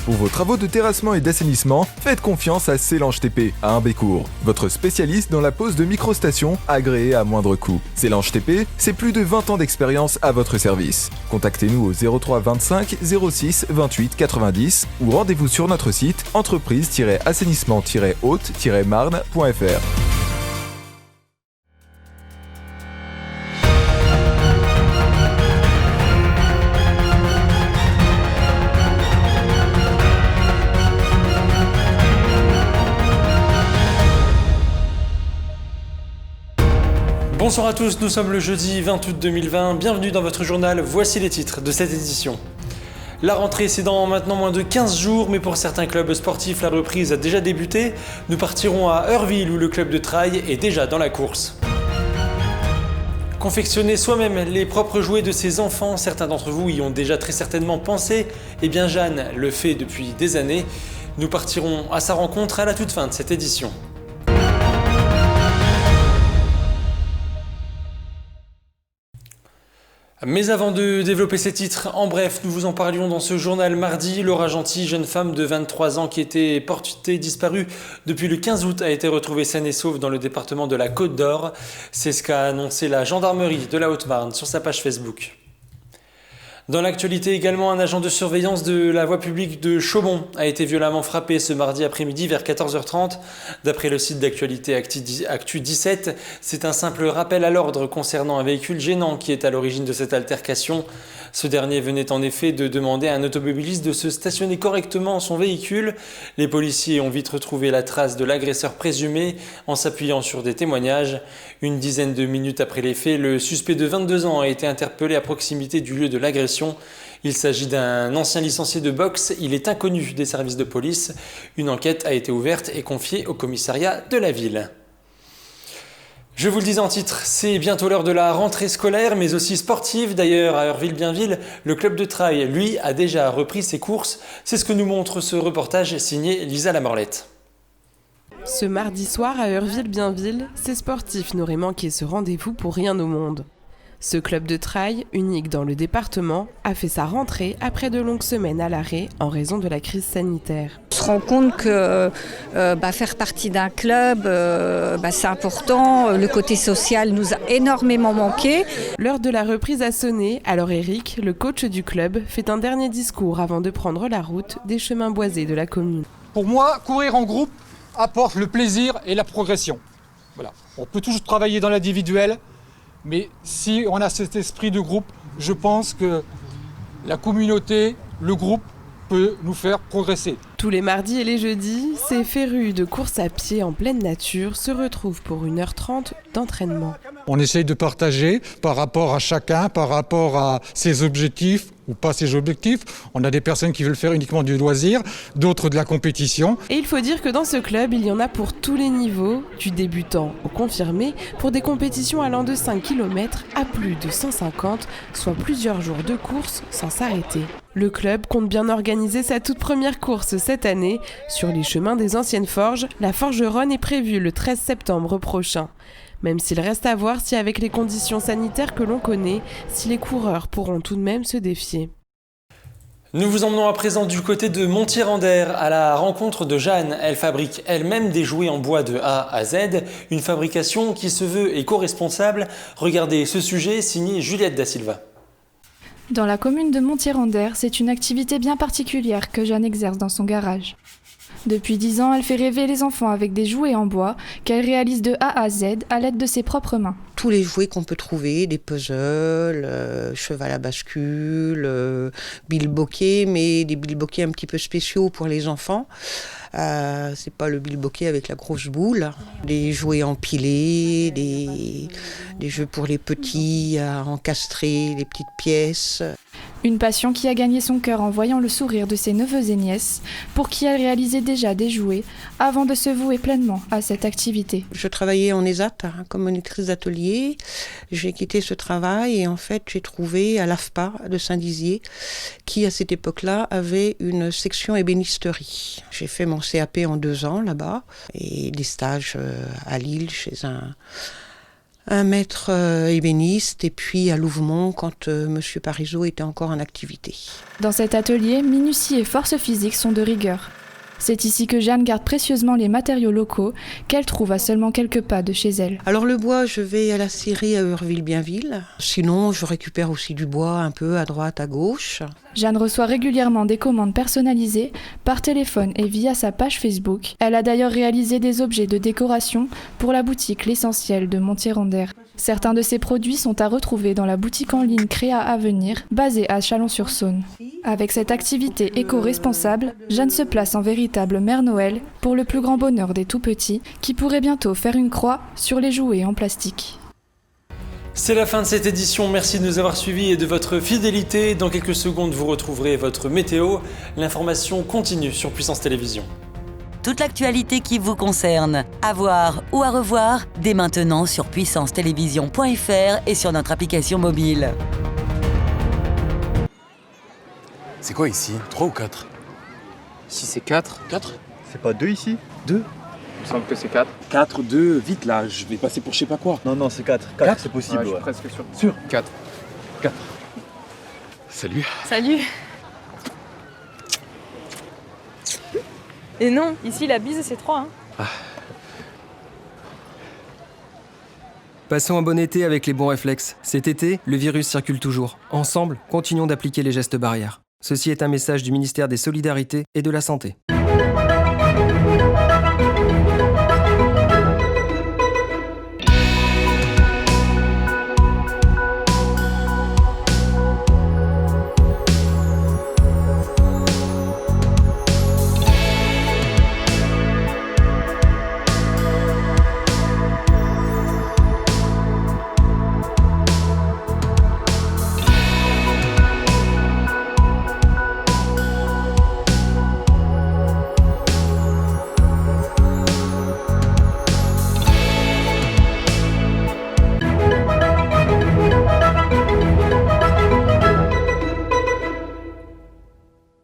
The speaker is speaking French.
Pour vos travaux de terrassement et d'assainissement, faites confiance à Célange TP à Humbécourt, votre spécialiste dans la pose de microstations agréées à moindre coût. Célange TP, c'est plus de 20 ans d'expérience à votre service. Contactez-nous au 03 25 06 28 90 ou rendez-vous sur notre site entreprise-assainissement-haute-marne.fr. Bonsoir à tous, nous sommes le jeudi 20 août 2020, bienvenue dans votre journal, voici les titres de cette édition. La rentrée c'est dans maintenant moins de 15 jours, mais pour certains clubs sportifs la reprise a déjà débuté. Nous partirons à Eurville où le club de Trailles est déjà dans la course. Confectionner soi-même les propres jouets de ses enfants, certains d'entre vous y ont déjà très certainement pensé, et bien Jeanne le fait depuis des années. Nous partirons à sa rencontre à la toute fin de cette édition. Mais avant de développer ces titres, en bref, nous vous en parlions dans ce journal mardi. Laura Gentil, jeune femme de 23 ans qui était portée disparue depuis le 15 août, a été retrouvée saine et sauve dans le département de la Côte d'Or. C'est ce qu'a annoncé la gendarmerie de la Haute-Marne sur sa page Facebook. Dans l'actualité également, un agent de surveillance de la voie publique de Chaumont a été violemment frappé ce mardi après-midi vers 14h30. D'après le site d'actualité Actu 17, c'est un simple rappel à l'ordre concernant un véhicule gênant qui est à l'origine de cette altercation. Ce dernier venait en effet de demander à un automobiliste de se stationner correctement son véhicule. Les policiers ont vite retrouvé la trace de l'agresseur présumé en s'appuyant sur des témoignages. Une dizaine de minutes après les faits, le suspect de 22 ans a été interpellé à proximité du lieu de l'agression. Il s'agit d'un ancien licencié de boxe, il est inconnu des services de police. Une enquête a été ouverte et confiée au commissariat de la ville. Je vous le disais en titre, c'est bientôt l'heure de la rentrée scolaire, mais aussi sportive. D'ailleurs, à Eurville-Bienville, le club de Trailles, lui, a déjà repris ses courses. C'est ce que nous montre ce reportage signé Lisa Lamorlette. Ce mardi soir à Eurville-Bienville, ces sportifs n'auraient manqué ce rendez-vous pour rien au monde. Ce club de Trailles, unique dans le département, a fait sa rentrée après de longues semaines à l'arrêt en raison de la crise sanitaire. On se rend compte que faire partie d'un club, c'est important. Le côté social nous a énormément manqué. L'heure de la reprise a sonné, alors Eric, le coach du club, fait un dernier discours avant de prendre la route des chemins boisés de la commune. Pour moi, courir en groupe apporte le plaisir et la progression. Voilà. On peut toujours travailler dans l'individuel, mais si on a cet esprit de groupe, je pense que la communauté, le groupe, peut nous faire progresser. Tous les mardis et les jeudis, ces férus de course à pied en pleine nature se retrouvent pour 1h30 d'entraînement. On essaye de partager par rapport à chacun, par rapport à ses objectifs ou pas ses objectifs. On a des personnes qui veulent faire uniquement du loisir, d'autres de la compétition. Et il faut dire que dans ce club, il y en a pour tous les niveaux, du débutant au confirmé, pour des compétitions allant de 5 km à plus de 150, soit plusieurs jours de course sans s'arrêter. Le club compte bien organiser sa toute première course cette année. Sur les chemins des anciennes forges, la Forgeronne est prévue le 13 septembre prochain. Même s'il reste à voir si avec les conditions sanitaires que l'on connaît, si les coureurs pourront tout de même se défier. Nous vous emmenons à présent du côté de Montier-en-Der à la rencontre de Jeanne. Elle fabrique elle-même des jouets en bois de A à Z, une fabrication qui se veut éco-responsable. Regardez ce sujet signé Juliette Da Silva. Dans la commune de Montier-en-Der, c'est une activité bien particulière que Jeanne exerce dans son garage. Depuis 10 ans, elle fait rêver les enfants avec des jouets en bois qu'elle réalise de A à Z à l'aide de ses propres mains. Tous les jouets qu'on peut trouver, des puzzles, cheval à bascule, bilboquet, mais des bilboquets un petit peu spéciaux pour les enfants. C'est pas le bilboquet avec la grosse boule. Des jouets empilés, des jeux pour les petits à encastrer, des petites pièces. Une passion qui a gagné son cœur en voyant le sourire de ses neveux et nièces, pour qui elle réalisait déjà des jouets avant de se vouer pleinement à cette activité. Je travaillais en ESAT comme monitrice d'atelier. J'ai quitté ce travail et en fait j'ai trouvé à l'AFPA de Saint-Dizier qui à cette époque-là avait une section ébénisterie. J'ai fait mon CAP en 2 ans là-bas et des stages à Lille chez un maître ébéniste et puis à Louvemont quand Monsieur Parisot était encore en activité. Dans cet atelier, minutie et force physique sont de rigueur. C'est ici que Jeanne garde précieusement les matériaux locaux qu'elle trouve à seulement quelques pas de chez elle. Alors le bois, je vais à la scierie à Eurville-Bienville. Sinon, je récupère aussi du bois un peu à droite, à gauche. Jeanne reçoit régulièrement des commandes personnalisées par téléphone et via sa page Facebook. Elle a d'ailleurs réalisé des objets de décoration pour la boutique L'Essentiel de Montier-en-Der. Certains de ces produits sont à retrouver dans la boutique en ligne Créa Avenir, basée à Chalon-sur-Saône. Avec cette activité éco-responsable, Jeanne se place en véritable Mère Noël pour le plus grand bonheur des tout-petits qui pourraient bientôt faire une croix sur les jouets en plastique. C'est la fin de cette édition, merci de nous avoir suivis et de votre fidélité. Dans quelques secondes, vous retrouverez votre météo. L'information continue sur Puissance Télévisions. Toute l'actualité qui vous concerne, à voir ou à revoir, dès maintenant sur puissancetélévision.fr et sur notre application mobile. C'est quoi ici? 3 ou 4? Si c'est 4. 4? C'est pas 2 ici? 2? Il me semble que c'est 4. 4, 2, vite là, je vais passer pour je sais pas quoi. Non, c'est 4. 4, c'est possible. Ouais, je je suis presque sûr. Sûr? 4. 4. Salut. Salut. Et non, ici la bise c'est 3. Passons un bon été avec les bons réflexes. Cet été, le virus circule toujours. Ensemble, continuons d'appliquer les gestes barrières. Ceci est un message du ministère des Solidarités et de la Santé.